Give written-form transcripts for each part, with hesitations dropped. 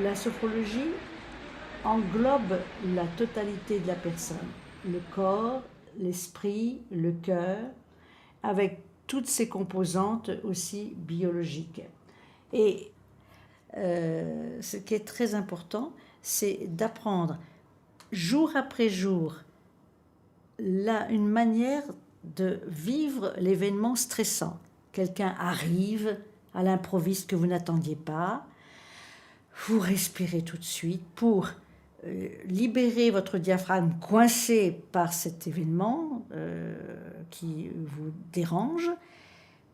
La sophrologie englobe la totalité de la personne, le corps, l'esprit, le cœur, avec toutes ses composantes aussi biologiques. Et ce qui est très important, c'est d'apprendre jour après jour une manière de vivre l'événement stressant. Quelqu'un arrive à l'improviste que vous n'attendiez pas, vous respirez tout de suite pour libérer votre diaphragme coincé par cet événement qui vous dérange.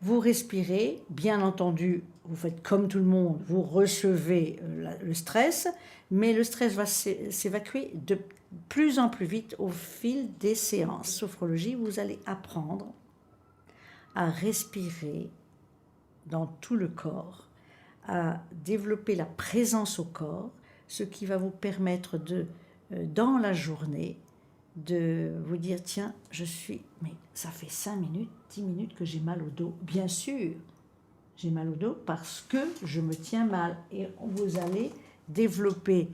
Vous respirez, bien entendu, vous faites comme tout le monde, vous recevez le stress, mais le stress va s'évacuer de plus en plus vite au fil des séances. Sophrologie, vous allez apprendre à respirer dans tout le corps, à développer la présence au corps, ce qui va vous permettre dans la journée, de vous dire, tiens, mais ça fait 5 minutes, 10 minutes que j'ai mal au dos. Bien sûr, j'ai mal au dos parce que je me tiens mal. Et vous allez développer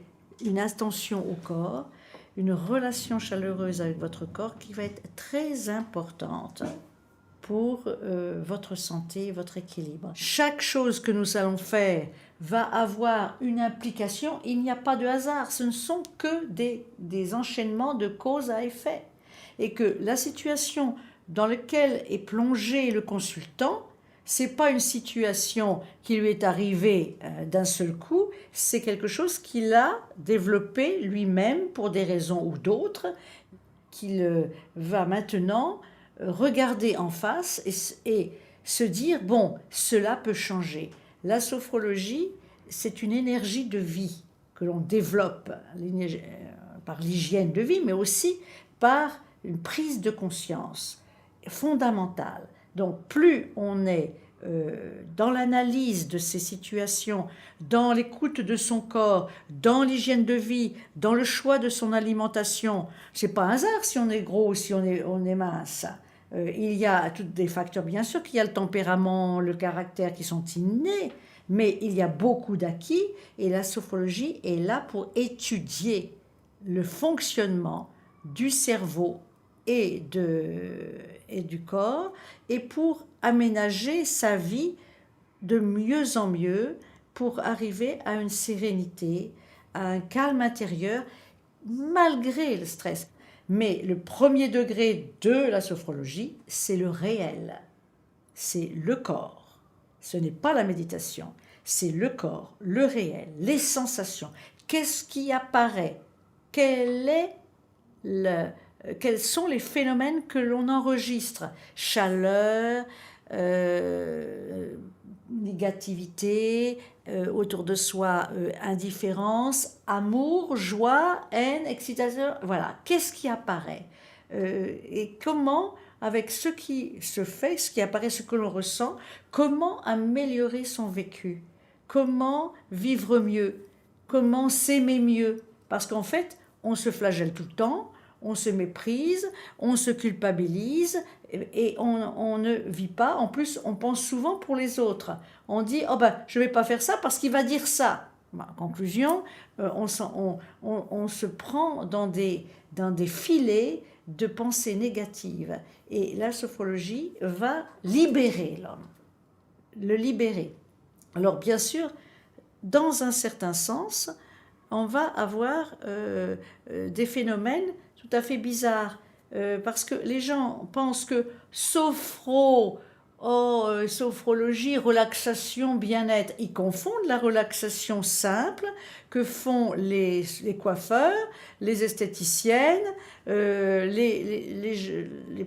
une attention au corps, une relation chaleureuse avec votre corps qui va être très importante pour votre santé, votre équilibre. Chaque chose que nous allons faire va avoir une implication. Il n'y a pas de hasard, ce ne sont que des enchaînements de cause à effet. Et que la situation dans laquelle est plongé le consultant, ce n'est pas une situation qui lui est arrivée d'un seul coup, c'est quelque chose qu'il a développé lui-même pour des raisons ou d'autres, qu'il va maintenant regarder en face et se dire, bon, cela peut changer. La sophrologie, c'est une énergie de vie que l'on développe par l'hygiène de vie, mais aussi par une prise de conscience fondamentale. Donc plus on est dans l'analyse de ces situations, dans l'écoute de son corps, dans l'hygiène de vie, dans le choix de son alimentation, c'est pas un hasard si on est gros ou si on est mince. Il y a tous des facteurs, bien sûr qu'il y a le tempérament, le caractère qui sont innés, mais il y a beaucoup d'acquis et la sophrologie est là pour étudier le fonctionnement du cerveau et du corps et pour aménager sa vie de mieux en mieux pour arriver à une sérénité, à un calme intérieur malgré le stress. Mais le premier degré de la sophrologie, c'est le réel, c'est le corps. Ce n'est pas la méditation, c'est le corps, le réel, les sensations. Qu'est-ce qui apparaît ? Quels sont les phénomènes que l'on enregistre ? Chaleur, négativité, autour de soi, indifférence, amour, joie, haine, excitation, voilà. Qu'est-ce qui apparaît ? Et comment, avec ce qui se fait, ce qui apparaît, ce que l'on ressent, comment améliorer son vécu ? Comment vivre mieux ? Comment s'aimer mieux ? Parce qu'en fait, on se flagelle tout le temps, on se méprise, on se culpabilise et on ne vit pas. En plus, on pense souvent pour les autres. On dit « Oh ben, je ne vais pas faire ça parce qu'il va dire ça ». En conclusion, on se prend dans des filets de pensées négatives. Et la sophrologie va libérer l'homme, le libérer. Alors bien sûr, dans un certain sens, on va avoir des phénomènes tout à fait bizarres, parce que les gens pensent que sophrologie, relaxation, bien-être, ils confondent la relaxation simple que font les coiffeurs, les esthéticiennes, les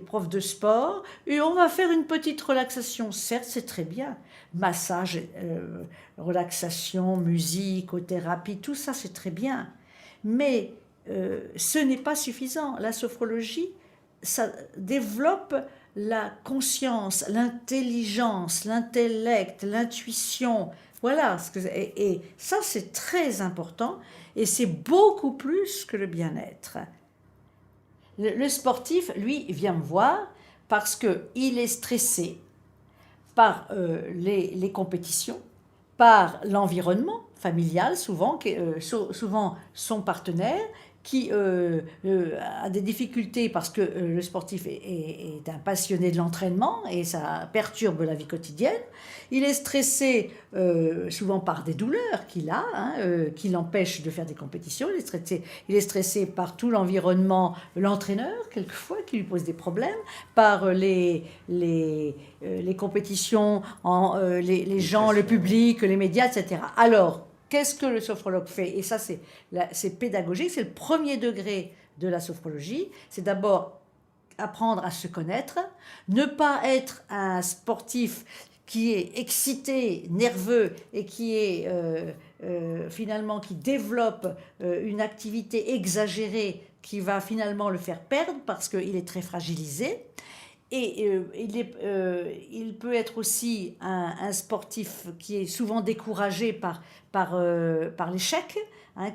profs de sport, et on va faire une petite relaxation. Certes, c'est très bien, massage, relaxation, musicothérapie, tout ça c'est très bien, mais ce n'est pas suffisant. La sophrologie, ça développe la conscience, l'intelligence, l'intellect, l'intuition. Voilà, et ça c'est très important et c'est beaucoup plus que le bien-être. Le sportif, lui, vient me voir parce qu'il est stressé par les compétitions, par l'environnement familial, souvent son partenaire, qui a des difficultés parce que le sportif est un passionné de l'entraînement et ça perturbe la vie quotidienne. Il est stressé souvent par des douleurs qu'il a, qui l'empêchent de faire des compétitions. Il est stressé par tout l'environnement, l'entraîneur, quelquefois, qui lui pose des problèmes, par les compétitions, les gens, le public, les médias, etc. Alors, qu'est-ce que le sophrologue fait? Et ça, c'est pédagogique, c'est le premier degré de la sophrologie. C'est d'abord apprendre à se connaître, ne pas être un sportif qui est excité, nerveux et qui est finalement qui développe une activité exagérée qui va finalement le faire perdre parce qu'il est très fragilisé. Et il peut être aussi un sportif qui est souvent découragé par l'échec,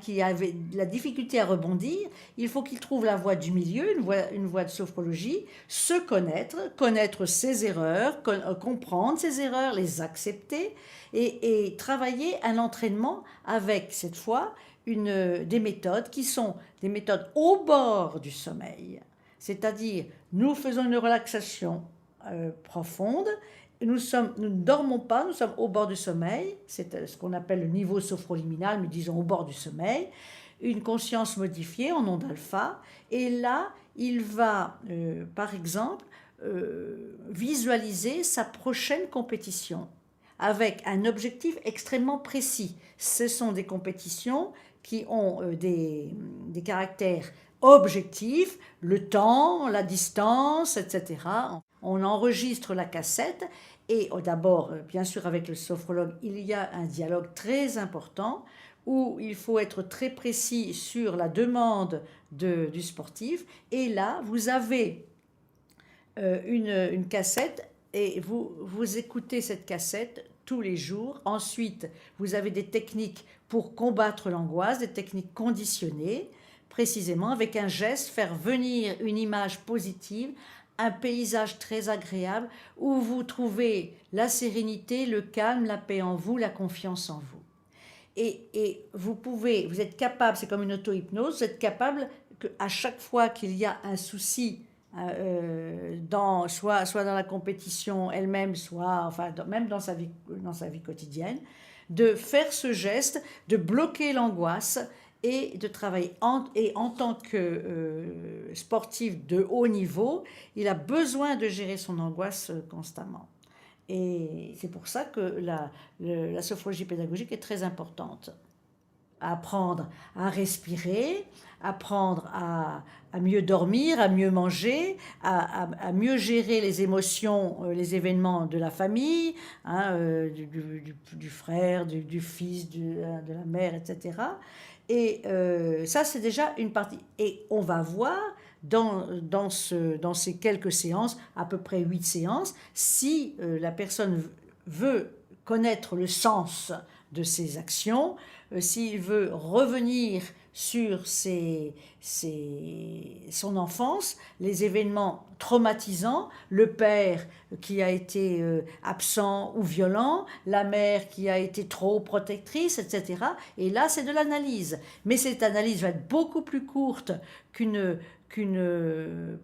qui a la difficulté à rebondir. Il faut qu'il trouve la voie du milieu, une voie de sophrologie, se connaître ses erreurs, comprendre ses erreurs, les accepter et travailler un entraînement avec, cette fois, des méthodes qui sont des méthodes au bord du sommeil. C'est-à-dire, nous faisons une relaxation profonde, nous ne dormons pas, nous sommes au bord du sommeil, c'est ce qu'on appelle le niveau sophroliminal, mais disons au bord du sommeil, une conscience modifiée en onde alpha, et là, il va, par exemple, visualiser sa prochaine compétition avec un objectif extrêmement précis. Ce sont des compétitions qui ont des caractères objectif, le temps, la distance, etc. On enregistre la cassette et d'abord, bien sûr, avec le sophrologue, il y a un dialogue très important où il faut être très précis sur la demande du sportif. Et là, vous avez une cassette et vous écoutez cette cassette tous les jours. Ensuite, vous avez des techniques pour combattre l'angoisse, des techniques conditionnées, précisément avec un geste, faire venir une image positive, un paysage très agréable où vous trouvez la sérénité, le calme, la paix en vous, la confiance en vous. Et vous êtes capable, c'est comme une auto-hypnose, vous êtes capable qu'à chaque fois qu'il y a un souci, soit dans la compétition elle-même, même dans sa vie quotidienne, de faire ce geste, de bloquer l'angoisse et de travailler. Et en tant que sportif de haut niveau, il a besoin de gérer son angoisse constamment. Et c'est pour ça que la sophrologie pédagogique est très importante. Apprendre à respirer, apprendre à mieux dormir, à mieux manger, à mieux gérer les émotions, les événements de la famille, du frère, du fils, de la mère, etc. Et ça, c'est déjà une partie. Et on va voir dans ces quelques séances, à peu près 8 séances, si la personne veut connaître le sens de ses actions, s'il veut revenir sur son enfance, les événements traumatisants, le père qui a été absent ou violent, la mère qui a été trop protectrice, etc. Et là, c'est de l'analyse. Mais cette analyse va être beaucoup plus courte qu'une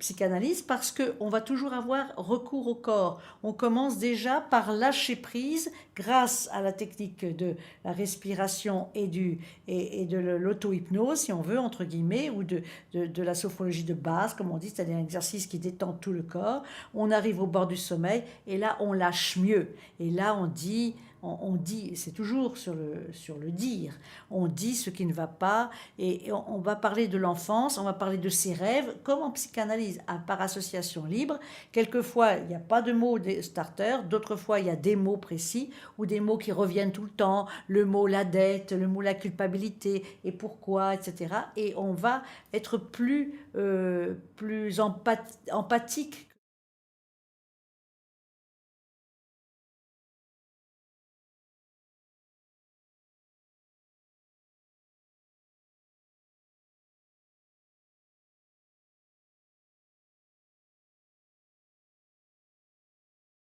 psychanalyse parce qu'on va toujours avoir recours au corps. On commence déjà par lâcher prise grâce à la technique de la respiration et de l'auto-hypnose, si on veut, entre guillemets, ou de la sophrologie de base, comme on dit, c'est-à-dire un exercice qui détend tout le corps. On arrive au bord du sommeil et là, on lâche mieux. Et là, on dit, c'est toujours sur le dire, on dit ce qui ne va pas et on va parler de l'enfance, on va parler de ses rêves, comme en psychanalyse, par association libre. Quelquefois, il n'y a pas de mots starter, d'autres fois, il y a des mots précis ou des mots qui reviennent tout le temps, le mot la dette, le mot la culpabilité et pourquoi, etc. Et on va être plus empathique